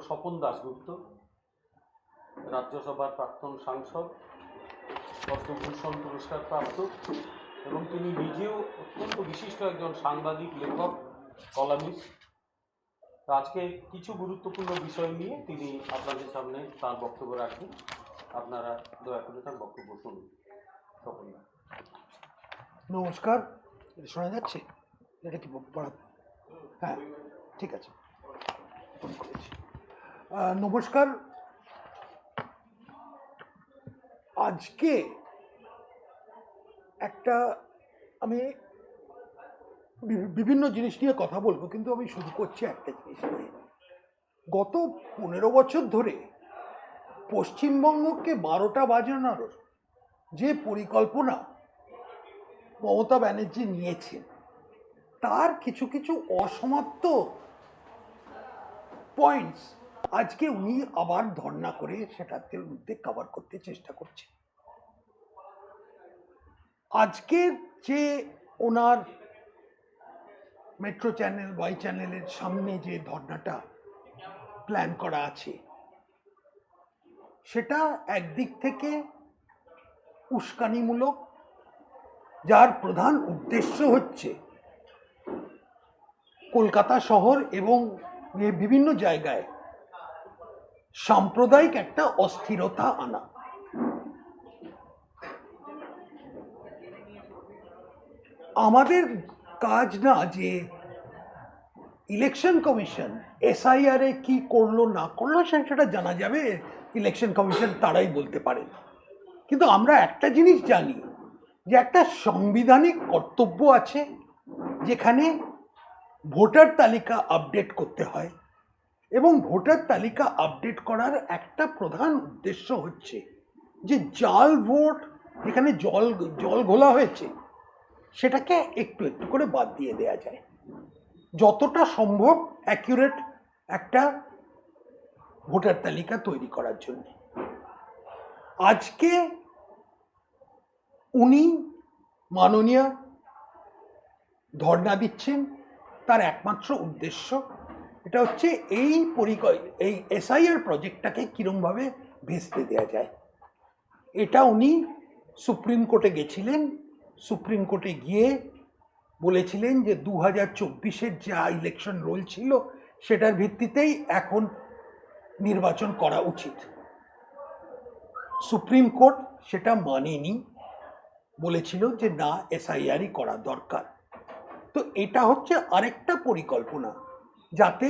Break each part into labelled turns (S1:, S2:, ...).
S1: স্বপন দাশগুপ্ত, রাজ্যসভার প্রাক্তন সাংসদ, পদ্মভূষণ পুরস্কার প্রাপ্ত এবং তিনি নিজেও অত্যন্ত বিশিষ্ট একজন সাংবাদিক, লেখক, কলামিস্ট। আজকে কিছু গুরুত্বপূর্ণ বিষয় নিয়ে তিনি আপনাদের সামনে তার বক্তব্য রাখবেন। আপনারা দয়া করে তার বক্তব্য শুনুন। স্বপন দা।
S2: নমস্কার, শোনা যাচ্ছে? এটা কি পড়াতে? হ্যাঁ, ঠিক আছে। নমস্কার। আজকে আমি বিভিন্ন জিনিস নিয়ে কথা বলবো, কিন্তু আমি শুরু করছি একটা জিনিস নিয়ে। গত 15 বছর ধরে পশ্চিমবঙ্গকে 12টা বাজানোর যে পরিকল্পনা মমতা ব্যানার্জি নিয়েছেন, তার কিছু কিছু অসমাপ্ত পয়েন্টস আজকে উনি আবার ধর্ণা করে সেটাতে মধ্যে কভার করতে চেষ্টা করছেন। আজকের যে ওনার মেট্রো চ্যানেল, ওয়াই চ্যানেলের সামনে যে ধর্ণাটা প্ল্যান করা আছে, সেটা একদিক থেকে উস্কানিমূলক, যার প্রধান উদ্দেশ্য হচ্ছে কলকাতা শহর এবং বিভিন্ন জায়গায় সাম্প্রদায়িক একটা অস্থিরতা আনা। আমাদের কাজ না যে ইলেকশন কমিশন এসআইআর এ কি করলো না করলো সেটা জানা যাবে, ইলেকশন কমিশন তারাই বলতে পারেন। কিন্তু আমরা একটা জিনিস জানি যে একটা সাংবিধানিক কর্তব্য আছে, যেখানে ভোটার তালিকা আপডেট করতে হয়, এবং ভোটার তালিকা আপডেট করার একটা প্রধান উদ্দেশ্য হচ্ছে যে জাল ভোট, যেখানে জল ঘোলা হয়েছে, সেটাকে একটু একটু করে বাদ দিয়ে দেয়া যায়, যতটা সম্ভব অ্যাকুরেট একটা ভোটার তালিকা তৈরি করার জন্য। আজকে উনি মাননীয় ধর্ণা দিচ্ছেন, তার একমাত্র উদ্দেশ্য এটা হচ্ছে এই এসআইআর প্রজেক্টটাকে কিরমভাবে ভেস্তে দেওয়া যায়। এটা উনি সুপ্রিম কোর্টে গেছিলেন, সুপ্রিম কোর্টে গিয়ে বলেছিলেন যে 2024-এর যা ইলেকশন রোল ছিল সেটার ভিত্তিতেই এখন নির্বাচন করা উচিত। সুপ্রিম কোর্ট সেটা মানেনি, বলেছিল যে না, এসআইআরই করা দরকার। তো এটা হচ্ছে আরেকটা পরিকল্পনা, যাতে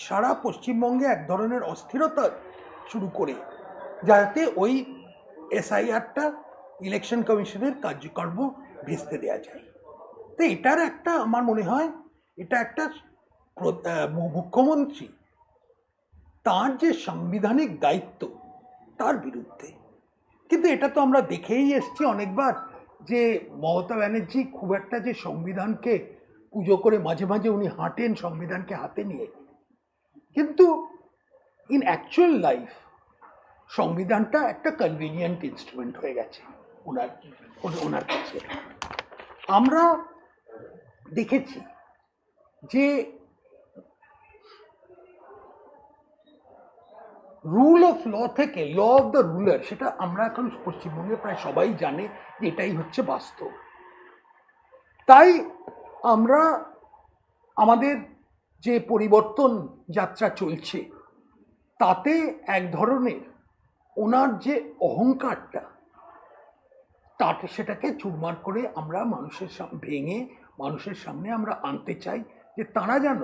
S2: সারা পশ্চিমবঙ্গে এক ধরনের অস্থিরতা শুরু করে যাতে ওই এসআইআরটা ইলেকশন কমিশনের কার্যকর্ম ভেস্তে দেওয়া যায়। তো এটার একটা, আমার মনে হয় এটা একটা মুখ্যমন্ত্রী তার যে সাংবিধানিক দায়িত্ব তার বিরুদ্ধে। কিন্তু এটা তো আমরা দেখেই এসছি অনেকবার যে মমতা ব্যানার্জি খুব একটা যে সংবিধানকে পুজো করে মাঝে মাঝে উনি হাঁটেন সংবিধানকে হাতে নিয়ে, কিন্তু ইন অ্যাকচুয়াল লাইফ সংবিধানটা একটা কনভিনিয়েন্ট ইনস্ট্রুমেন্ট হয়ে গেছে ওনার কাছে। আমরা দেখেছি যে রুল অফ ল থেকে ল অফ দ্য রুলার, সেটা আমরা এখন পশ্চিমবঙ্গে প্রায় সবাই জানে যে এটাই হচ্ছে বাস্তব। তাই আমরা আমাদের যে পরিবর্তন যাত্রা চলছে, তাতে এক ধরনের ওনার যে অহংকারটা, তাতে সেটাকে চুরমার করে আমরা ভেঙে মানুষের সামনে আমরা আনতে চাই, যে তারা যেন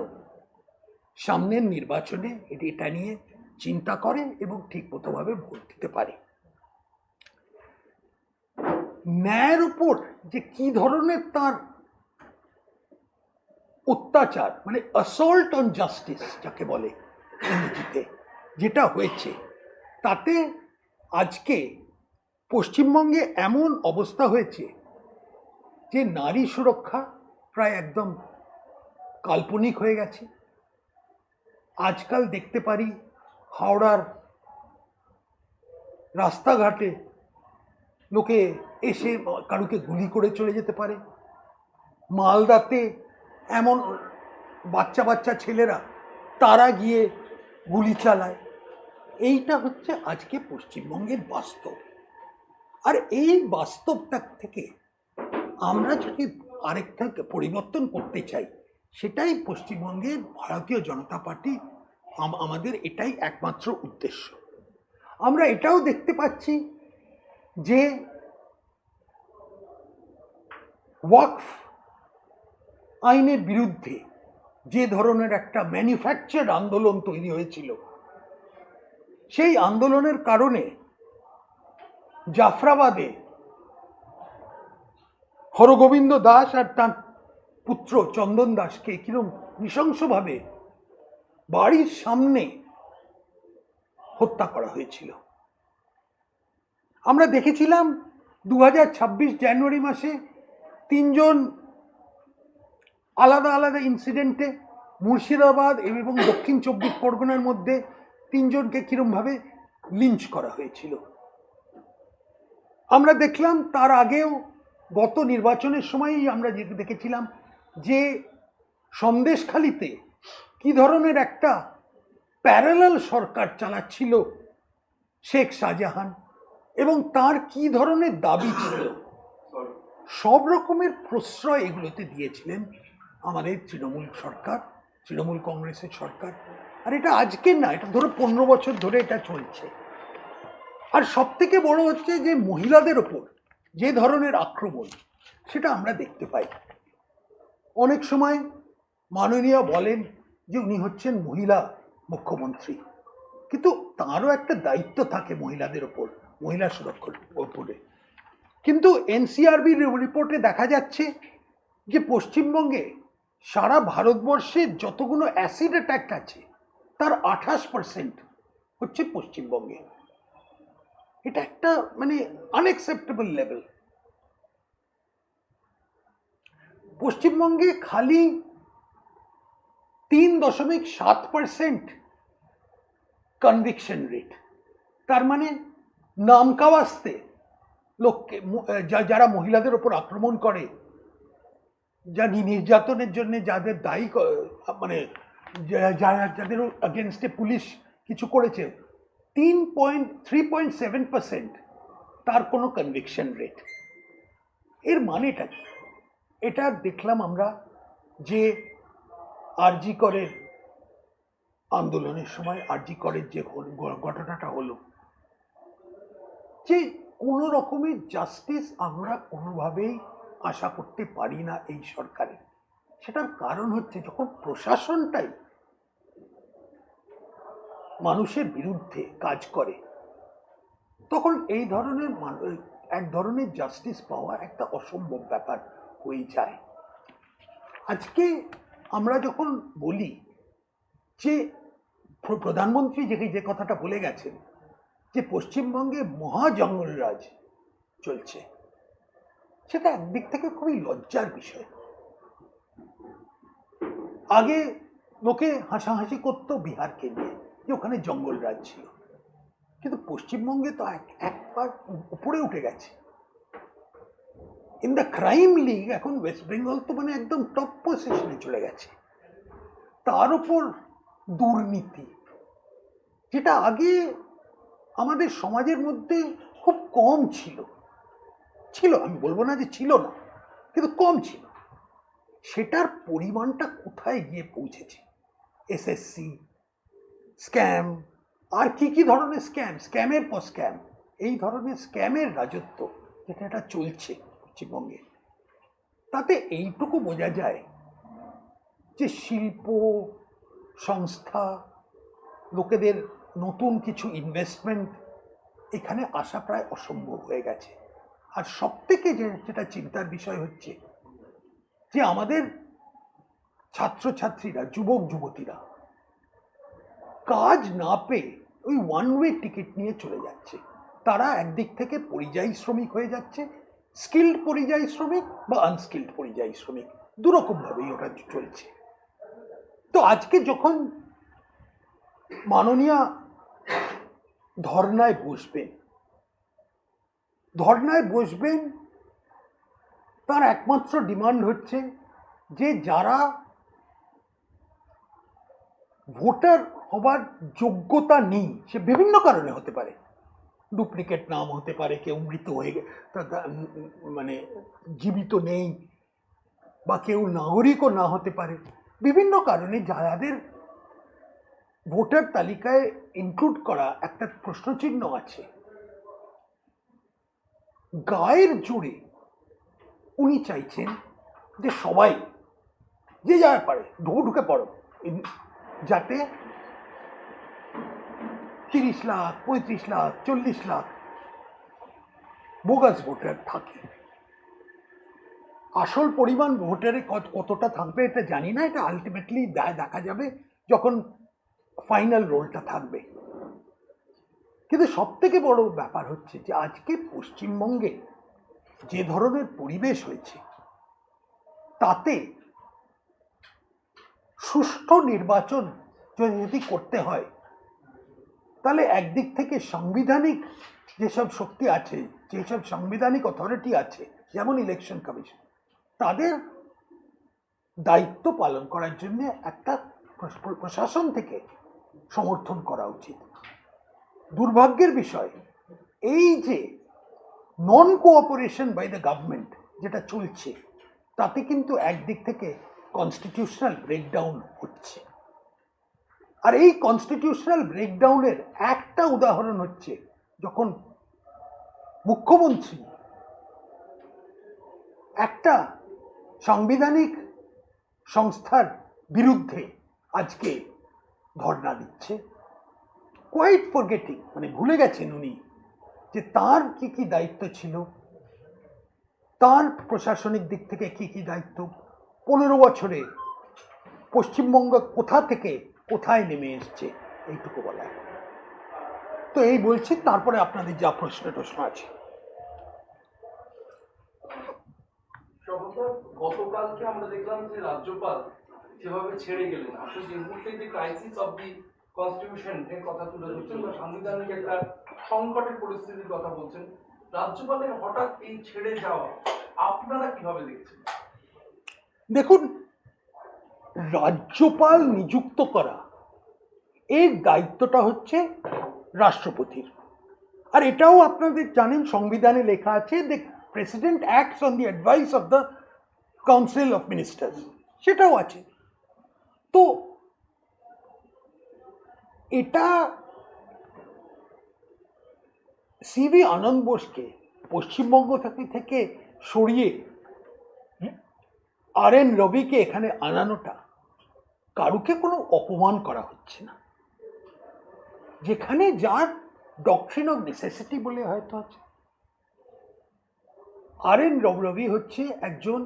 S2: সামনের নির্বাচনে এটা নিয়ে চিন্তা করে এবং ঠিকমতোভাবে ভোট দিতে পারে। ন্যায়ের উপর যে কি ধরনের তার অত্যাচার, মানে অ্যাসল্ট অন জাস্টিস যাকে বলে ইংরেজিতে, যেটা হয়েছে, তাতে আজকে পশ্চিমবঙ্গে এমন অবস্থা হয়েছে যে নারী সুরক্ষা প্রায় একদম কাল্পনিক হয়ে গেছে। আজকাল দেখতে পারি হাওড়ার রাস্তাঘাটে লোকে এসে কারুকে গুলি করে চলে যেতে পারে। মালদাতে এমন বাচ্চা বাচ্চা ছেলেরা তারা গিয়ে গুলি চালায়। এইটা হচ্ছে আজকে পশ্চিমবঙ্গের বাস্তব। আর এই বাস্তবটা থেকে আমরা যদি আরেকটাকে পরিবর্তন করতে চাই, সেটাই পশ্চিমবঙ্গের ভারতীয় জনতা পার্টি আমাদের এটাই একমাত্র উদ্দেশ্য। আমরা এটাও দেখতে পাচ্ছি যে ওয়াকফ আইনের বিরুদ্ধে যে ধরনের একটা ম্যানুফ্যাকচার্ড আন্দোলন তৈরি হয়েছিল, সেই আন্দোলনের কারণে জাফরাবাদে হরগোবিন্দ দাস আর তার পুত্র চন্দন দাসকে কিরকম নৃশংসভাবে বাড়ির সামনে হত্যা করা হয়েছিল। আমরা দেখেছিলাম 2026 জানুয়ারি মাসে 3 জন আলাদা আলাদা ইনসিডেন্টে মুর্শিদাবাদ এবং দক্ষিণ 24 পরগনার মধ্যে 3 জনকে কিরমভাবে লিঞ্চ করা হয়েছিল। আমরা দেখলাম তার আগেও গত নির্বাচনের সময়ই আমরা দেখেছিলাম যে সন্দেশখালিতে কি ধরনের একটা প্যারালাল সরকার চালাচ্ছিল শেখ শাহজাহান, এবং তার কি ধরনের দাবি ছিল। সব রকমের প্রশ্রয় এগুলোতে দিয়েছিলেন আমাদের তৃণমূল সরকার, তৃণমূল কংগ্রেসের সরকার। আর এটা আজকের না, এটা ধরো 15 বছর ধরে এটা চলছে। আর সব থেকে বড় হচ্ছে যে মহিলাদের ওপর যে ধরনের আক্রমণ, সেটা আমরা দেখতে পাই। অনেক সময় মাননীয় বলেন যে উনি হচ্ছেন মহিলা মুখ্যমন্ত্রী, কিন্তু তারও একটা দায়িত্ব থাকে মহিলাদের ওপর, মহিলা সুরক্ষার ওপরে। কিন্তু এনসিআরবির রিপোর্টে দেখা যাচ্ছে যে পশ্চিমবঙ্গে সারা ভারতবর্ষে যতগুলো অ্যাসিড অ্যাটাক আছে তার 28% হচ্ছে পশ্চিমবঙ্গে। এটা একটা মানে আনএক্সেপ্টেবল লেভেল। পশ্চিমবঙ্গে খালি 3.7% কনভিকশন রেট। তার মানে নামকাওয়াস্তে লোককে, যারা মহিলাদের ওপর আক্রমণ করে, যা নির্যাতনের জন্য যাদের দায়ী, মানে যাদের এগেনস্টে পুলিশ কিছু করেছে, 3.7% তার কোনো কনভিকশন রেট। এর মানেটা কি? এটা দেখলাম আমরা যে আরজি করের আন্দোলনের সময়, আরজি করের যে ঘটনাটা হলো, যে কোনো রকমের জাস্টিস আমরা কোনোভাবেই আশা করতে পারি না এই সরকারে। সেটার কারণ হচ্ছে যখন প্রশাসনটাই মানুষের বিরুদ্ধে কাজ করে, তখন এই ধরনের এক ধরনের জাস্টিস পাওয়া একটা অসম্ভব ব্যাপার হয়ে যায়। আজকে আমরা যখন বলি যে প্রধানমন্ত্রী যে কথাটা বলে গেছেন যে পশ্চিমবঙ্গে মহা জঙ্গলরাজ চলছে, সেটা একদিক থেকে খুবই লজ্জার বিষয়। আগে লোকে হাসাহাসি করতো বিহারকে নিয়ে যে ওখানে জঙ্গলরাজ ছিল, কিন্তু পশ্চিমবঙ্গে তো একবার উপরে উঠে গেছে। ইন দ্য ক্রাইম লিগ এখন ওয়েস্ট বেঙ্গল তো মানে একদম টপ পজিশনে চলে গেছে। তার উপর দুর্নীতি, যেটা আগে আমাদের সমাজের মধ্যে খুব কম ছিল, আমি বলবো না যে ছিল না, কিন্তু কম ছিল, সেটার পরিমাণটা কোথায় গিয়ে পৌঁছেছে। এসএসসি স্ক্যাম, আর কি ধরনের স্ক্যামের পর স্ক্যাম, এই ধরনের স্ক্যামের রাজত্ব যেটা এটা চলছে পশ্চিমবঙ্গে, তাতে এইটুকু বোঝা যায় যে শিল্প সংস্থা, লোকেদের নতুন কিছু ইনভেস্টমেন্ট এখানে আসা প্রায় অসম্ভব হয়ে গেছে। আর সব থেকে যেটা চিন্তার বিষয় হচ্ছে যে আমাদের ছাত্রছাত্রীরা, যুবক যুবতীরা কাজ না পেয়ে ওই ওয়ান ওয়ে টিকিট নিয়ে চলে যাচ্ছে। তারা একদিক থেকে পরিযায়ী শ্রমিক হয়ে যাচ্ছে, স্কিল্ড পরিযায়ী শ্রমিক বা আনস্কিল্ড পরিযায়ী শ্রমিক, দুরকমভাবেই ওটা চলছে। তো আজকে যখন মাননীয় ধর্নায় বসবেন, তার একমাত্র ডিমান্ড হচ্ছে যে যারা ভোটার হবার যোগ্যতা নেই, সে বিভিন্ন কারণে হতে পারে, ডুপ্লিকেট নাম হতে পারে, কেউ মৃত হয়ে মানে জীবিত নেই, বা কেউ নাগরিকও না হতে পারে, বিভিন্ন কারণে যাদের ভোটার তালিকায় ইনক্লুড করা একটা প্রশ্নচিহ্ন আছে, গায়ের জোরে উনি চাইছেন যে সবাই যে যা পারে ঢুকে পড়ো, যাতে 30 লাখ 35 লাখ 40 লাখ বোগাস ভোটার থাকে। আসল পরিমাণ ভোটারে কতটা থাকবে এটা জানি না, এটা আলটিমেটলি দেখা যাবে যখন ফাইনাল রোলটা থাকবে। কিন্তু সব থেকে বড় ব্যাপার হচ্ছে যে আজকে পশ্চিমবঙ্গে যে ধরনের পরিবেশ হয়েছে, তাতে সুষ্ঠু নির্বাচন যদি করতে হয়, তাহলে একদিক থেকে সাংবিধানিক যেসব শক্তি আছে, যেসব সাংবিধানিক অথরিটি আছে, যেমন ইলেকশন কমিশন, তাদের দায়িত্ব পালন করার জন্য একটা প্রশাসন থেকে সমর্থন করা উচিত। দুর্ভাগ্যের বিষয় এই যে non cooperation by the government যেটা চলছে, তাতে কিন্তু একদিক থেকে কনস্টিটিউশনাল ব্রেকডাউন হচ্ছে। আর এই কনস্টিটিউশনাল ব্রেকডাউনের একটা উদাহরণ হচ্ছে যখন মুখ্যমন্ত্রী একটা সাংবিধানিক সংস্থার বিরুদ্ধে আজকে ধর্ণা দিচ্ছে, কোয়াইট ফরগেটিং, মানে ভুলে গেছেন উনি যে তার কি কি দায়িত্ব ছিল, তার প্রশাসনিক দিক থেকে কি কি দায়িত্ব। 15 বছরে পশ্চিমবঙ্গ কোথা থেকে কোথায় নেমে এসছে এইটুকু বলা। তো এই বলছি, তারপরে আপনাদের যা প্রশ্ন আছে।
S3: গতকালকে আমরা দেখলাম যে রাজ্যপাল যেভাবে ছেড়ে গেলেন, আসলে যে মুহূর্তে যে ক্রাইসিস অফ দি কনস্টিটিউশন এর কথা তুলে ধরছেন বা সাংবিধানিক একটা সংকটের পরিস্থিতির কথা বলছেন, রাজ্যপালের হঠাৎ এই ছেড়ে যাওয়া আপনারা কিভাবে দেখছেন?
S2: দেখুন, রাজ্যপাল নিযুক্ত করা এর দায়িত্বটা হচ্ছে রাষ্ট্রপতির। আর এটাও আপনাদের জানেন সংবিধানে লেখা আছে, the president acts on the advice of the council of ministers, সেটাও আছে। তো এটা সিভি আনন্দ বোসকে পশ্চিমবঙ্গ থেকে সরিয়ে আর.এন. রবিকে এখানে আনানোটা কারুকে কোনো অপমান করা হচ্ছে না, যেখানে যার ডকট্রিন অফ নেসেসিটি বলে হয়তো আছে। আর.এন. রবি হচ্ছে একজন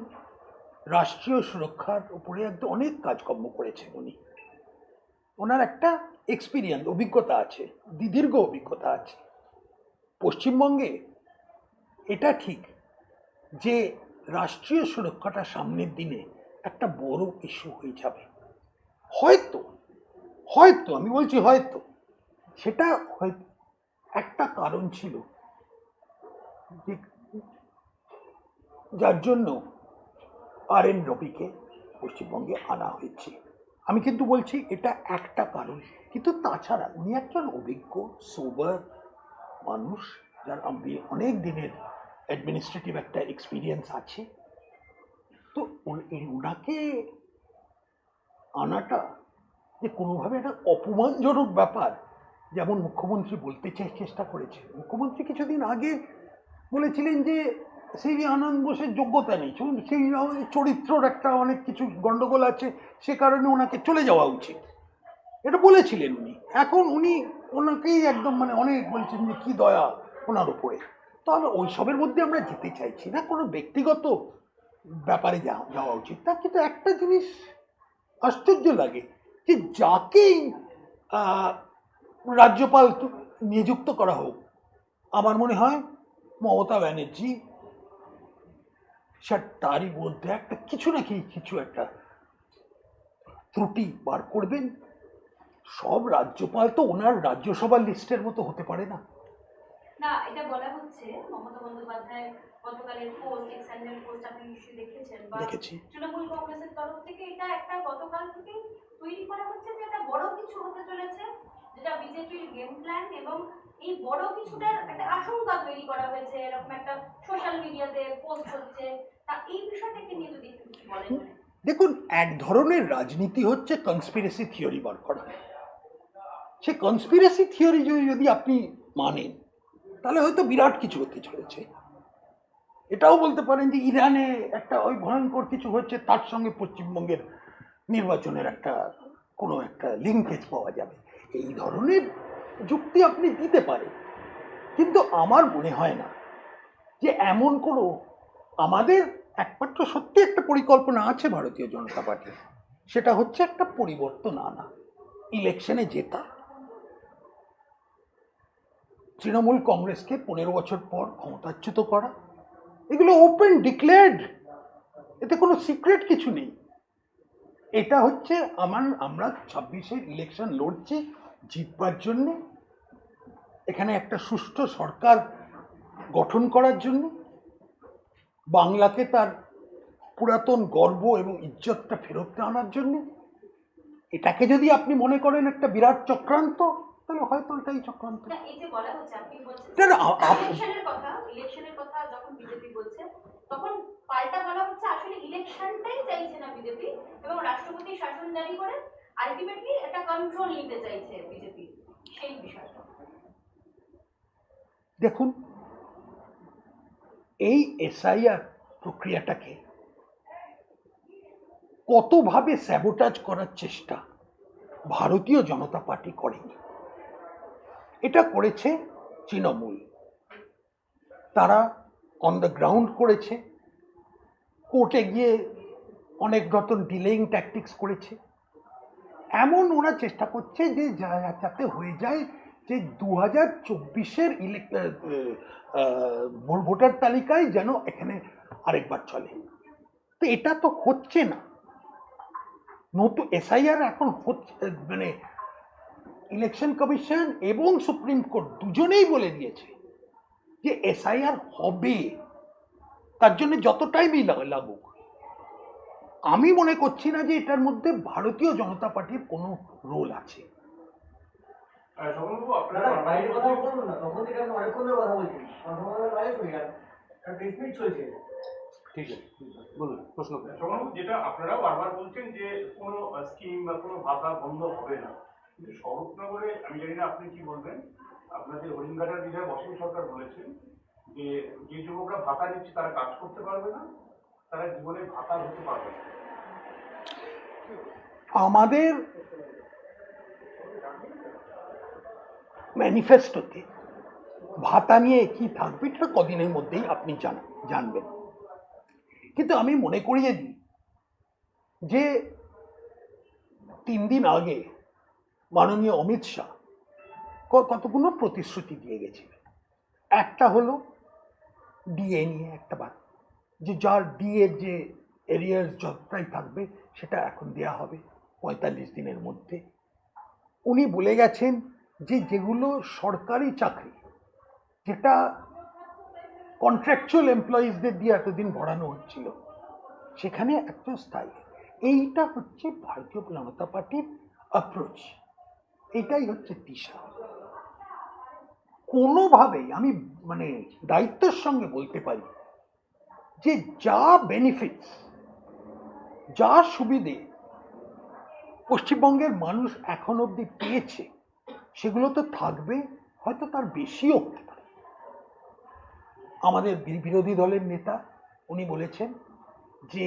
S2: রাষ্ট্রীয় সুরক্ষার উপরে একদম অনেক কাজকর্ম করেছেন উনি, ওনার একটা এক্সপিরিয়েন্স অভিজ্ঞতা আছে, দীর্ঘ অভিজ্ঞতা আছে। পশ্চিমবঙ্গে এটা ঠিক যে রাষ্ট্রীয় সুরক্ষাটা সামনের দিনে একটা বড় ইস্যু হয়ে যাবে, হয়তো হয়তো আমি বলছি হয়তো, সেটা হয়তো একটা কারণ ছিল যার জন্য আর.এন. রবিকে পশ্চিমবঙ্গে আনা হয়েছে। আমি কিন্তু বলছি এটা একটা কারণ, কিন্তু তাছাড়া উনি একজন অভিজ্ঞ সোবার মানুষ, যার অনেক দিনের অ্যাডমিনিস্ট্রেটিভ একটা এক্সপিরিয়েন্স আছে। তো ওনাকে আনাটা যে কোনোভাবে একটা অপমানজনক ব্যাপার, যেমন মুখ্যমন্ত্রী বলতে চেষ্টা করেছে। মুখ্যমন্ত্রী কিছুদিন আগে বলেছিলেন যে সিভি আনন্দ বোসের যোগ্যতা নেই, সেই চরিত্রর একটা অনেক কিছু গন্ডগোল আছে, সে কারণে ওনাকে চলে যাওয়া উচিত, এটা বলেছিলেন উনি। এখন উনি ওনাকেই একদম মানে অনেক বলছেন যে কি দয়া ওনার উপরে। তাহলে ওইসবের মধ্যে আমরা যেতে চাইছি না, কোনো ব্যক্তিগত ব্যাপারে যাওয়া উচিত না। কিন্তু একটা জিনিস আশ্চর্য লাগে যে যাকেই রাজ্যপাল নিযুক্ত করা হোক, আমার মনে হয় মমতা ব্যানার্জি তারই মধ্যে একটা কিছু নাকি কিছু একটা ত্রুটি বার করবেন। সব রাজ্যপাল তো ওনার রাজ্যসভার লিস্টের মতো হতে পারে না,
S4: না, এটা বলা হচ্ছে মমতা বন্দ্যোপাধ্যায় গতকালের পোস্ট, এক্সেন্ডেড পোস্ট আপনি নিশ্চয়ই দেখেছেন, বা
S2: দেখেছি।
S4: তৃণমূল কংগ্রেসের তরফ থেকে এটা একটা গতকাল থেকে তৈরি করা হচ্ছে যে এটা বড় কিছু হতে চলেছে, যেটা বিজেপির গেম প্ল্যান, এবং এই বড় কিছুটার একটা আশঙ্কা তৈরি করা হয়েছে, এরকম একটা সোশ্যাল মিডিয়াতে পোস্ট হচ্ছে। তা এই বিষয়টাকে নিয়ে যদি একটু কিছু বলেন।
S2: দেখুন, এক ধরনের রাজনীতি হচ্ছে কনস্পিরেসি থিওরি বার করা। সে কনস্পিরেসি থিওরি যদি আপনি মানেন, তাহলে হয়তো বিরাট কিছু হতে চলেছে। এটাও বলতে পারেন যে ইরানে একটা ওই ভয়ঙ্কর কিছু হচ্ছে, তার সঙ্গে পশ্চিমবঙ্গের নির্বাচনের কোনো একটা লিঙ্কেজ পাওয়া যাবে। এই ধরনের যুক্তি আপনি দিতে পারেন, কিন্তু আমার মনে হয় না যে এমন কোনো, আমাদের একমাত্র সত্যি একটা পরিকল্পনা আছে ভারতীয় জনতা পার্টির, সেটা হচ্ছে একটা পরিবর্তন আনা, ইলেকশনে জেতা, তৃণমূল কংগ্রেসকে 15 বছর পর ক্ষমতাচ্যুত করা। এগুলো ওপেন ডিক্লেয়ার্ড, এতে কোনো সিক্রেট কিছু নেই। এটা হচ্ছে আমরা 26-এর ইলেকশন লড়ছি জিতবার জন্যে, এখানে একটা সুষ্ঠু সরকার গঠন করার জন্য, বাংলাকে তার পুরাতন গর্ব এবং ইজ্জতটা ফেরত আনার জন্য। এটাকে যদি আপনি মনে করেন একটা বিরাট চক্রান্ত, তাহলে হয়তো এটাই চক্রান্ত।
S4: না, এই যে বলা হচ্ছে, আপনি বলছেন
S2: না, না,
S4: ইলেকশনের কথা যখন বিজেপি বলছে, তখন পাল্টা বলা হচ্ছে আসলে ইলেকশনটাই চাইছে না বিজেপি, এবং রাষ্ট্রপতি শাসন জারি করে আলটিমেটলি একটা কন্ট্রোল নিতে চাইছে বিজেপি, সেই বিষয়টা।
S2: দেখুন, এই এসআইআর প্রক্রিয়াটাকে কতভাবে স্যাবোটাজ করার চেষ্টা ভারতীয় জনতা পার্টি করেনি। এটা করেছে তৃণমূল, তারা অন দ্য গ্রাউন্ড করেছে, কোর্টে গিয়ে অনেক রকম ডিলেইং ট্যাকটিক্স করেছে। এমন ওরা চেষ্টা করছে যে যাতে হয়ে যায় যে 2024-এর ভোটার তালিকায় যেন এখানে আরেকবার চলে। তো এটা তো হচ্ছে না। নতুন এসআইআর এখন হচ্ছে, মানে ইলেকশন কমিশন এবং সুপ্রিম কোর্ট দুজনেই বলে দিয়েছে যে এসআইআর হবে, তার জন্য যত টাইমই লাগুক। আমি মনে করছি না যে এটার মধ্যে ভারতীয় জনতা পার্টির কোনো রোল আছে।
S5: বাইরের কথা বলুন না, তখন থেকে আপনি অনেকক্ষণ ধরে কথা বলছেন, বাইরে চলে গেল, প্রেস মিট চলছে।
S1: ঠিক আছে, বলুন, প্রশ্ন করুন।
S6: সমাজ যেটা আপনারাও বারবার বলছেন যে কোনো স্কিম বা কোনো ভাতা বন্ধ হবে না, কিন্তু স্বরূপনগরে আমি জানি না আপনি কি বলবেন, আপনাদের হরিণঘাটার বিধায়ক অসীম সরকার বলেছেন যে যে যুবকরা ভাতা নিচ্ছে তারা কাজ করতে পারবে না, তারা জীবনে ভাতা হতে পারবে না।
S2: আমাদের ম্যানিফেস্টোতে ভাতা নিয়ে কি থাকবে এটা কদিনের মধ্যেই আপনি জানবেন। কিন্তু আমি মনে করিয়ে দিই যে 3 দিন আগে মাননীয় অমিত শাহ কতগুলো প্রতিশ্রুতি দিয়ে গেছিলেন। একটা হলো ডিএ নিয়ে একটা যে যার ডিএ যে এরিয়ার যতটাই থাকবে সেটা এখন দেয়া হবে 45 দিনের মধ্যে। উনি বলে গেছেন যে যেগুলো সরকারি চাকরি, যেটা কন্ট্রাকচুয়াল এমপ্লয়িজদের দিয়ে এতদিন ভরানো হচ্ছিল, সেখানে একটা স্থায়ী। এইটা হচ্ছে ভারতীয় জনতা পার্টির অ্যাপ্রোচ, এটাই হচ্ছে দিশা। কোনোভাবেই আমি মানে দায়িত্বের সঙ্গে বলতে পারি যে যা বেনিফিটস, যা সুবিধে পশ্চিমবঙ্গের মানুষ এখন অবধি পেয়েছে, সেগুলো তো থাকবে, হয়তো তার বেশিও হতে পারে। আমাদের বিরোধী দলের নেতা উনি বলেছেন যে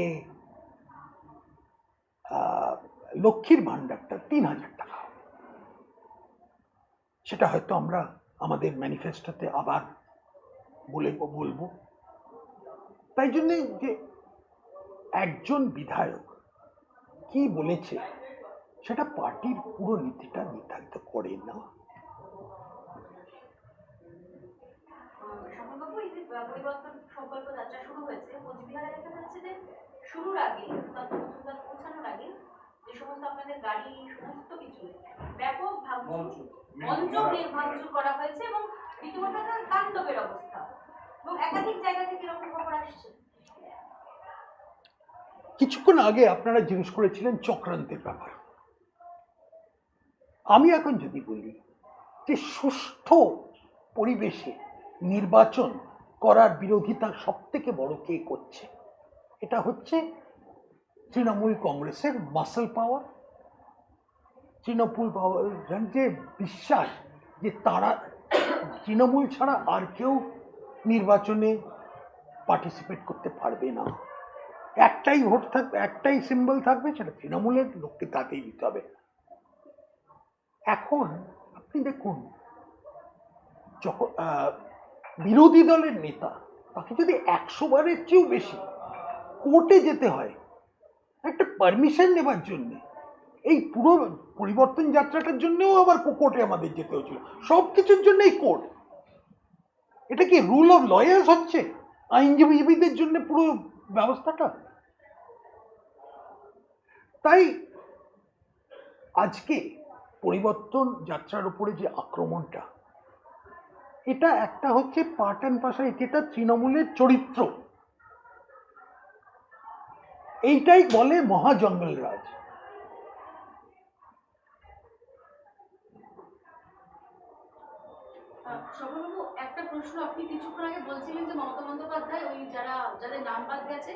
S2: লক্ষ্মীর ভাণ্ডারটা 3000 টাকা হবে। সেটা হয়তো আমরা আমাদের ম্যানিফেস্টোতে আবার বলবো। তাই জন্যে যে একজন বিধায়ক কি বলেছে সেটা পার্টির পুরো নীতিটা নির্ধারিত করে না।
S4: স্বপনবাবু, এই যে পরিবর্তন সংকল্প যাত্রা শুরু হয়েছে, কোচবিহারে দেখা যাচ্ছে যে শুরুর আগে পৌঁছানোর আগে যে সমস্ত আপনাদের গাড়ি, সমস্ত কিছু ব্যাপক মঞ্চ ভাঙচুর করা হয়েছে, এবং রীতিমতো একটা তাণ্ডবের অবস্থা, এবং একাধিক জায়গা থেকে এরকম খবর আসছে।
S2: কিছুক্ষণ আগে আপনারা জিজ্ঞেস করেছিলেন চক্রান্তের ব্যাপার। আমি এখন যদি বলি যে সুষ্ঠু পরিবেশে নির্বাচন করার বিরোধিতা সব থেকে বড় কে করছে, এটা হচ্ছে তৃণমূল কংগ্রেসের মাসল পাওয়ার, তৃণমূল পাওয়ার যে বিশ্বাস যে তারা তৃণমূল ছাড়া আর কেউ নির্বাচনে পার্টিসিপেট করতে পারবে না। একটাই ভোট থাকবে, একটাই সিম্বল থাকবে, সেটা তৃণমূলের লোককে তাকেই দিতে হবে। এখন আপনি দেখুন, যখন বিরোধী দলের নেতা তাকে যদি 100 বারের চেয়েও বেশি কোর্টে যেতে হয় একটা পারমিশন নেবার জন্য, এই পুরো পরিবর্তন যাত্রাটার জন্যও আবার কোর্টে আমাদের যেতে হয়েছিল, সব কিছুর জন্যই কোর্ট। এটা কি রুল অফ লয়ার্স হচ্ছে আইনজীবীদের জন্য পুরো ব্যবস্থাটা? তাই আজকে পরিবর্তন যাত্রার উপরে যে আক্রমণটা, এটা একটা হচ্ছে পার্ট অ্যান্ড পার্সেল, যেটা তৃণমূলের চরিত্র, এইটাই বলে মহাজঙ্গল রাজ।
S7: শোভনবাবু, একটা প্রশ্ন, আপনি কিছুক্ষণ আগে বলছিলেন যে মমতা বন্দ্যোপাধ্যায় ওই যাদের নাম বাদ গেছে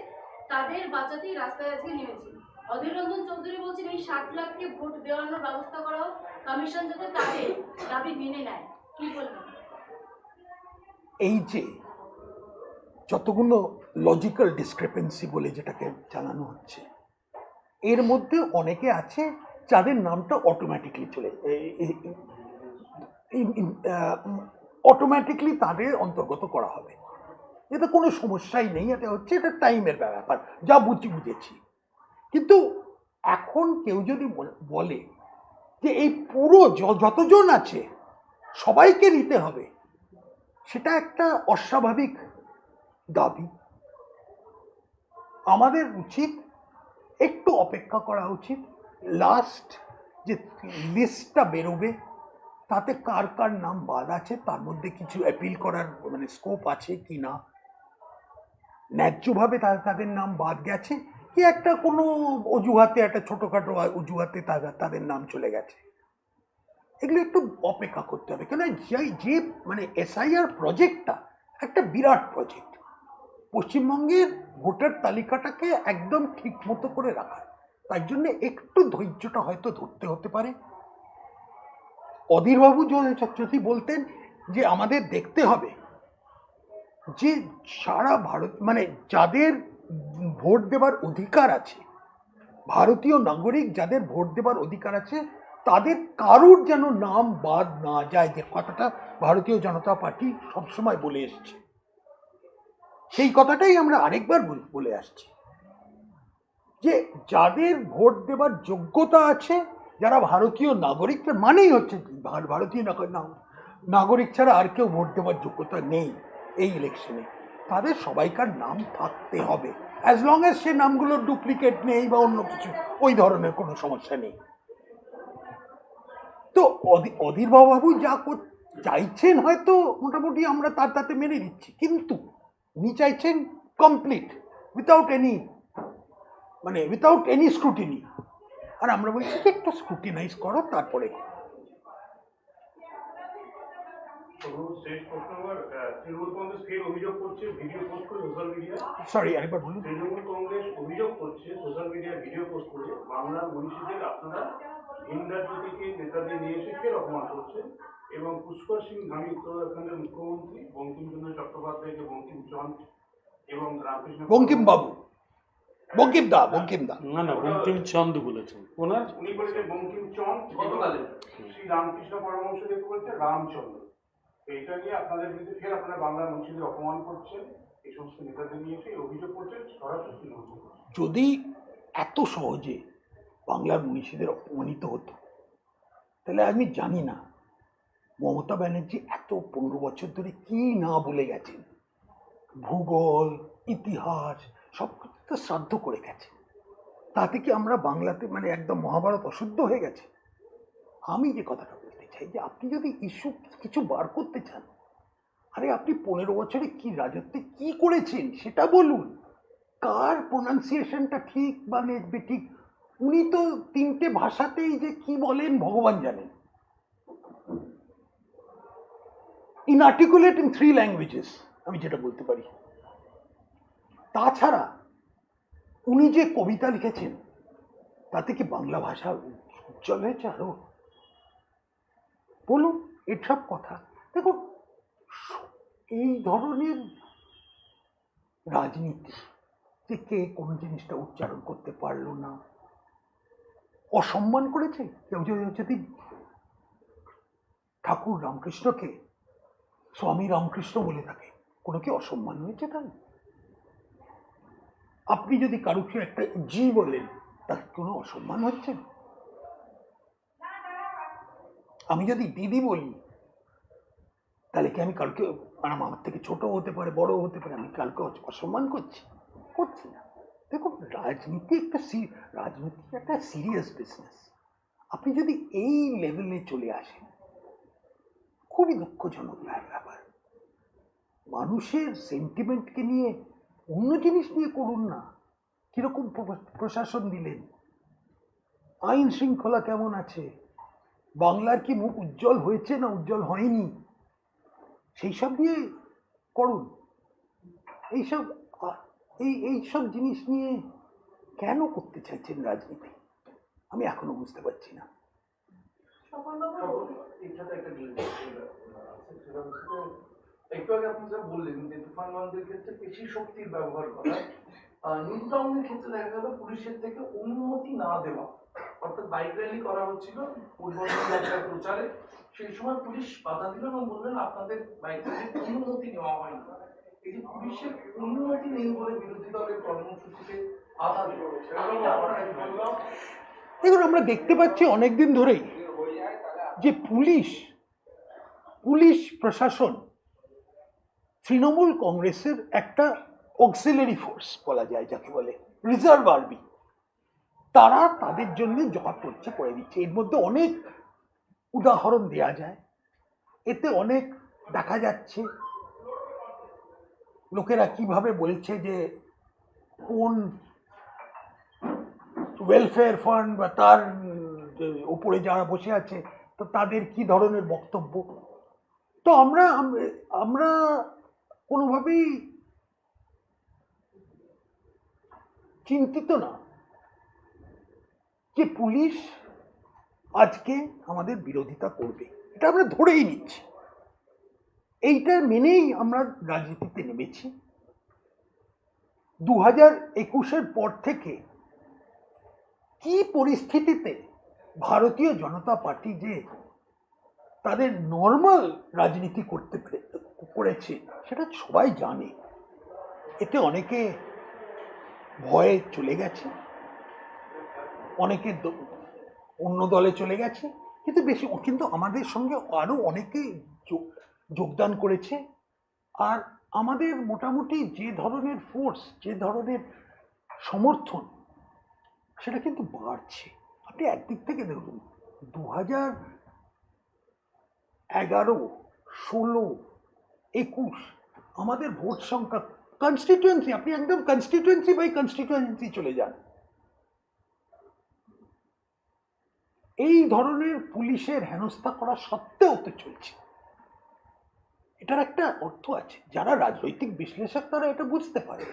S7: তাদের বাঁচাতেই রাস্তায় আজকে নেমেছেন। অধীর রঞ্জন চৌধুরী বলছেন এই 60 লাখকে ভোট দেওয়ানোর ব্যবস্থা করা হোক, কমিশন যাতে তাদের দাবি মেনে নেয়, কি বলবেন?
S2: এই যে যতগুলো লজিক্যাল ডিসক্রিপেন্সি বলে যেটাকে জানানো হচ্ছে, এর মধ্যে অনেকে আছে যাদের নামটা অটোমেটিকলি অটোমেটিকলি তাদের অন্তর্গত করা হবে, এতে কোনো সমস্যাই নেই। এটা হচ্ছে এটা টাইমের ব্যাপার, যা বুঝেছি। কিন্তু এখন কেউ যদি বলে যে এই পুরো যতজন আছে সবাইকে নিতে হবে, সেটা একটা অস্বাভাবিক দাবি। আমাদের উচিত একটু অপেক্ষা করা উচিত, লাস্ট যে লিস্টটা বেরোবে তাতে কার কার নাম বাদ আছে, তার মধ্যে কিছু অ্যাপিল করার মানে স্কোপ আছে কি না, ন্যায্যভাবে তাদের নাম বাদ গেছে কি একটা কোনো অজুহাতে, একটা ছোটোখাটো অজুহাতে তাদের নাম চলে গেছে, এগুলো একটু অপেক্ষা করতে হবে। কেন যে মানে এসআইআর প্রজেক্টটা একটা বিরাট প্রজেক্ট, পশ্চিমবঙ্গের ভোটার তালিকাটাকে একদম ঠিক মতো করে রাখা, তাই জন্য একটু ধৈর্যটা হয়তো ধরতে হতে পারে। অধীরবাবু যদি বলতেন যে আমাদের দেখতে হবে যে সারা ভারত মানে যাদের ভোট দেবার অধিকার আছে, ভারতীয় নাগরিক যাদের ভোট দেবার অধিকার আছে, তাদের কারুর যেন নাম বাদ না যায়, যে কথাটা ভারতীয় জনতা পার্টি সবসময় বলে এসছে, সেই কথাটাই আমরা আরেকবার বলে আসছি, যে যাদের ভোট দেবার যোগ্যতা আছে, যারা ভারতীয় নাগরিক, মানেই হচ্ছে ভারতীয় নাগরিক ছাড়া আর কেউ ভোট দেবার যোগ্যতা নেই এই ইলেকশনে, তাদের সবাইকার নাম থাকতে হবে, অ্যাজ লং অ্যাজ সে নামগুলোর ডুপ্লিকেট নেই বা অন্য কিছু ওই ধরনের কোনো সমস্যা নেই। তো অধীরবাবু যা চাইছেন হয়তো মোটামুটি আমরা তাতে মেনে নিচ্ছি, কিন্তু উনি চাইছেন কমপ্লিট উইথাউট এনি স্ক্রুটিনি, আর আমরা বলছি যে একটু স্ক্রুটিনাইজ করো তারপরে।
S6: শেষ প্রশ্ন আমার, তৃণমূল কংগ্রেস ফের অভিযোগ করছে ভিডিও পোস্ট করে সোশ্যাল মিডিয়ায়।
S2: সরি, আরেকবার বলুন।
S6: তৃণমূল কংগ্রেস অভিযোগ করছে সোশ্যাল মিডিয়ায় ভিডিও পোস্ট করে বাংলার মনীষীদের আপনারা ভিন রাজ্য থেকে নেতাদের নিয়ে এসে ফের অপমান করছেন, এবং পুষ্কর সিং ধামি উত্তরাখণ্ডের মুখ্যমন্ত্রী বঙ্কিমচন্দ্র চট্টোপাধ্যায়কে বঙ্কিমচন্দ এবং রামকৃষ্ণ
S2: বঙ্কিমদা
S1: না বঙ্কিমচন্দ বলেছেন,
S6: উনি বলেছেন বঙ্কিমচন্দ,
S3: গতকালে
S6: শ্রী রামকৃষ্ণ পরমহংসদেব বলেছেন রামচন্দ্র। এইটা নিয়ে আপনাদের বিরুদ্ধে ফের আপনারা বাংলার মনীষীদের অপমান করছেন, এই সমস্ত নেতাদের নিয়ে এসে অভিযোগ করছেন সরাসরি।
S2: যদি এত সহজে বাংলার মনীষীদের অপমানিত হতো, তাহলে আমি জানি না মমতা ব্যানার্জি এত 15 বছর ধরে কি না বলে গেছেন, ভূগোল ইতিহাস সব কিছু তো শ্রাদ্ধ করে গেছে, তাতে কি আমরা বাংলাতে মানে একদম মহাভারত অশুদ্ধ হয়ে গেছে? আমি যে কথাটা বলতে চাই যে আপনি যদি ইস্যু কিছু বার করতে চান, আরে আপনি 15 বছরে কি রাজত্বে কি করেছেন সেটা বলুন, কার প্রোনাউন্সিয়েশনটা ঠিক বা ঠিক। উনি তো 3টে ভাষাতেই যে কি বলেন ভগবান জানেন, ইনআর্টিকুলেট ইন 3 ল্যাঙ্গুয়েজেস, আমি যেটা বলতে পারি। তাছাড়া উনি যে কবিতা লিখেছেন তাতে কি বাংলা ভাষা উজ্জ্বল হয়েছে আরো? বলুন এসব কথা। দেখুন, এই ধরনের রাজনীতি যে কে কোন জিনিসটা উচ্চারণ করতে পারলো না, অসম্মান করেছে কেউ যদি ঠাকুর রামকৃষ্ণকে স্বামী রামকৃষ্ণ বলে থাকে, কোনো কি অসম্মান হয়েছে তাই? আপনি যদি কারুকে একটা জি বলেন তার কোনো অসম্মান হচ্ছে? আমি যদি দিদি বলি তাহলে কি আমি কালকে, আমার থেকে ছোট হতে পারে বড় হতে পারে, আমি কালকে অসম্মান করছি না। দেখুন, রাজনীতি একটা সিরিয়াস বিজনেস। আপনি যদি এই লেভেলে চলে আসেন, খুবই দুঃখজনক ব্যাপার। মানুষের সেন্টিমেন্টকে নিয়ে অন্য জিনিস নিয়ে করুন না। কিরকম প্রশাসন দিলেন, আইন শৃঙ্খলা কেমন আছে, বাংলার কি মুখ উজ্জ্বল হয়েছে না উজ্জ্বল হয়নি, সেই সব নিয়ে করুন। এইসব জিনিস নিয়ে কেন করতে চাইছেন রাজনীতি, আমি এখনো বুঝতে পারছি না।
S3: এটাতে একটা সেটা হচ্ছে একটু আগে আপনি যা বললেন যে তুফানগঞ্জের ক্ষেত্রে পেশি শক্তির ব্যবহার করা, নিউ টাউনের ক্ষেত্রে দেখা গেল পুলিশের থেকে অনুমতি না দেওয়া, অর্থাৎ বাইক র্যালি করা হচ্ছিল পরিবর্তন যাত্রার প্রচারে, সেই সময় পুলিশ বাধা দিল এবং বললেন আপনাদের বাইক র্যালির অনুমতি নেওয়া হয়নি। এই যে পুলিশের অনুমতি নেই বলে বিরোধী দলের কর্মসূচিতে বাধা দিল,
S2: দেখুন, আমরা দেখতে পাচ্ছি অনেকদিন ধরেই যে পুলিশ প্রশাসন তৃণমূল কংগ্রেসের একটা অক্সিলারি ফোর্স বলা যায়, যাকে বলে রিজার্ভ আর্মি। তারা তাদের জন্য যা করছে করে দিচ্ছে। এর মধ্যে অনেক উদাহরণ দেয়া যায়, এতে অনেক দেখা যাচ্ছে লোকেরা কিভাবে বলছে যে কোন ওয়েলফেয়ার ফান্ড বা তার উপরে যারা বসে আছে তো তাদের কি ধরনের বক্তব্য। তো আমরা কোনোভাবেই চিন্তিত না যে পুলিশ আজকে আমাদের বিরোধিতা করবে, এটা আমরা ধরেই নিচ্ছি। এইটা মেনেই আমরা রাজনীতিতে নেমেছি। 2021-এর পর থেকে কি পরিস্থিতিতে ভারতীয় জনতা পার্টি যে তাদের নর্মাল রাজনীতি করেছে সেটা সবাই জানে। এতে অনেকে ভয়ে চলে গেছে, অনেকে অন্য দলে চলে গেছে, কিন্তু আমাদের সঙ্গে আরো অনেকে যোগদান করেছে। আর আমাদের মোটামুটি যে ধরনের ফোর্স, যে ধরনের সমর্থন, সেটা কিন্তু বাড়ছে। আপনি একদিক থেকে দেখুন, 2011, 16, 21 আমাদের ভোট সংখ্যা কনস্টিটুয়েন্সি, আপনি একদম কনস্টিটুয়েন্সি বাই কনস্টিটুয়েন্সি চলে যান, এই ধরনের পুলিশের হেনস্থা করা সত্ত্বেও তো চলছে। এটার একটা অর্থ আছে, যারা রাজনৈতিক বিশ্লেষক তারা এটা বুঝতে পারে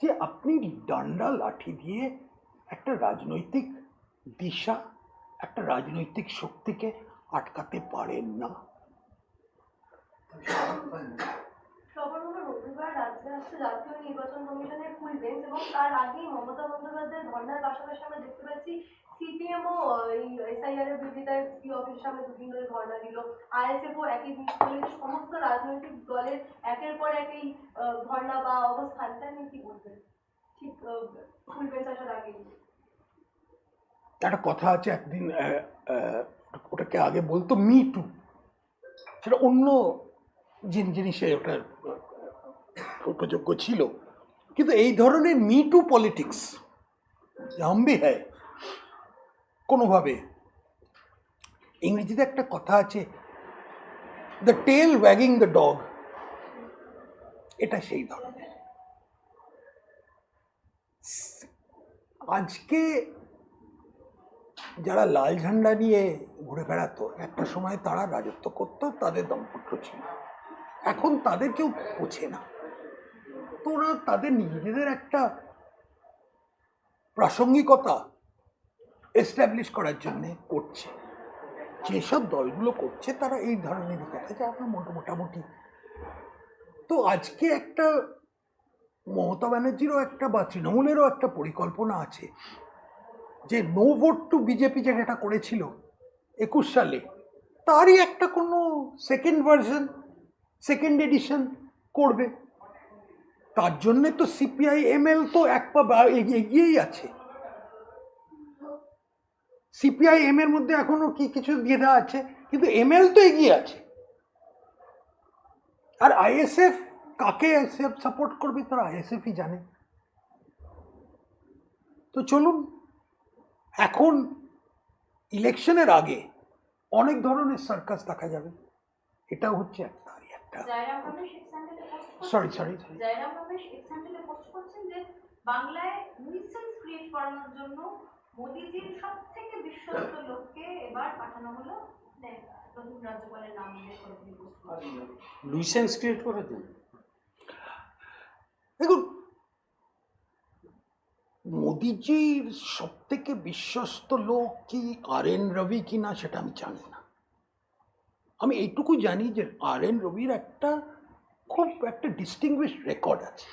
S2: যে আপনি ডান্ডা লাঠি দিয়ে একটা রাজনৈতিক দিশা, একটা রাজনৈতিক শক্তিকে আটকাতে পারেন না।
S4: রবিবার রাজ্যে আসছে জাতীয় নির্বাচন কমিশনের ফুল বেঞ্চ, এবং তার আগেই মমতা বন্দ্যোপাধ্যায়ের ধর্নার পাশাপাশি আমরা দেখতে পাচ্ছি সিপিএমও এই এসআইআর এর বিরোধিতায় এসপি অফিসের সামনে 2 দিন ধরে ধর্না দিল, আইএসএফও একই জিনিস করলেন। সমস্ত রাজনৈতিক দলের একের পর এক এই ধর্না বা অবস্থান, তাই নিয়ে কি বলবেন? ঠিক ফুল বেঞ্চ আসার আগেই
S2: একটা কথা আছে, একদিন ওটাকে আগে বলতো মি টু, সেটা অন্য জিনিসে ওটা উপযোগ্য ছিল, কিন্তু এই ধরনের মি টু পলিটিক্স হামবি হ্যায় কোনোভাবে। ইংরেজিতে একটা কথা আছে, দ্য টেল ওয়াগিং দ্য ডগ, এটা সেই ধরনের। আজকে যারা লাল ঝান্ডা নিয়ে ঘুরে বেড়াতো, একটা সময় তারা রাজত্ব করতো, তাদের দম্পত্য ছিল, এখন তাদের কেউ পোছে না। তো ওরা তাদের নিজেদের একটা প্রাসঙ্গিকতা এস্টাবলিশ করার জন্য করছে। যেসব দলগুলো করছে তারা এই ধরনের কথা, যে আপনার মোটামুটি। তো আজকে একটা মমতা ব্যানার্জিরও একটা বা তৃণমূলেরও একটা পরিকল্পনা আছে যে নো ভোট টু বিজেপি যেটা করেছিল 21 সালে, তারই একটা কোনো সেকেন্ড ভার্সন, সেকেন্ড এডিশন করবে। তার জন্যে তো সিপিআই এমএল তো এক পা এগিয়েই আছে। সিপিআই এম এর মধ্যে এখনো কি কিছু দ্বিধা আছে, কিন্তু এমএল তো এগিয়ে আছে। আর আইএসএফ কাকে সাপোর্ট করবে তারা আইএসএফই জানে। তো চলুন, এখন ইলেকশনের আগে অনেক ধরনের সার্কাস দেখা যাবে, এটাও হচ্ছে একটা
S4: জয়রাম রমেশ এক্স হ্যান্ডেলে পোস্ট করছেন,
S2: সরি
S4: জয়রাম রমেশ এক্স হ্যান্ডেলে পোস্ট করছেন যে বাংলায় নিউসেন্স ক্রিয়েট করানোর জন্য মোদিজির সব থেকে বিশ্বস্ত লোককে এবার পাঠানো হলো, নতুন রাজ্যপালের নাম উল্লেখ করে তিনি পোস্ট করছেন।
S1: লুইসেন্স ক্রিয়েট করে দিন।
S2: দেখুন, মোদিজির সব থেকে বিশ্বস্ত লোক কি RN রবি কিনা সেটা আমি জানি না। আমি এইটুকু জানি যে RN রবির খুব একটা ডিস্টিংগুইশ রেকর্ড আছে,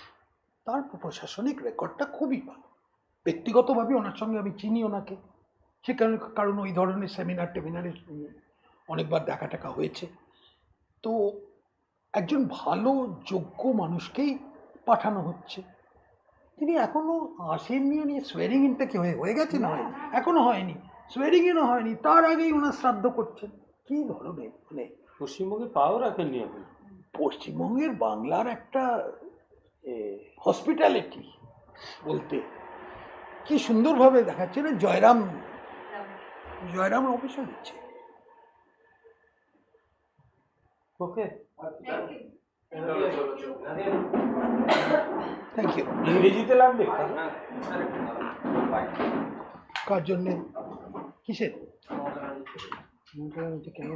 S2: তার প্রশাসনিক রেকর্ডটা খুবই ভালো। ব্যক্তিগতভাবে ওনার সঙ্গে আমি চিনি ওনাকে, সে কারণ ওই ধরনের টেমিনারে অনেকবার দেখা টাকা হয়েছে। তো একজন ভালো যোগ্য মানুষকেই পাঠানো হচ্ছে। তিনি এখনো আসেননি, নিয়ে সোয়ারিং ইনটা কি হয়ে গেছে না? এখনো হয়নি, সোয়ারিং ইনও হয়নি, তার আগেই ওনার শ্রাদ্ধ করছেন। কি ধরনের মানে
S1: পশ্চিমবঙ্গে পাও রাখেননি আপনি।
S2: পশ্চিমবঙ্গের বাংলার একটা হসপিটালিটি বলতে কি সুন্দরভাবে দেখাচ্ছে না। জয়রাম অফিসও দিচ্ছে।
S1: ওকে,
S2: থ্যাংক ইউ।
S1: ইংরেজিতে লাগবে
S2: কার জন্যে? কিসের? কেন?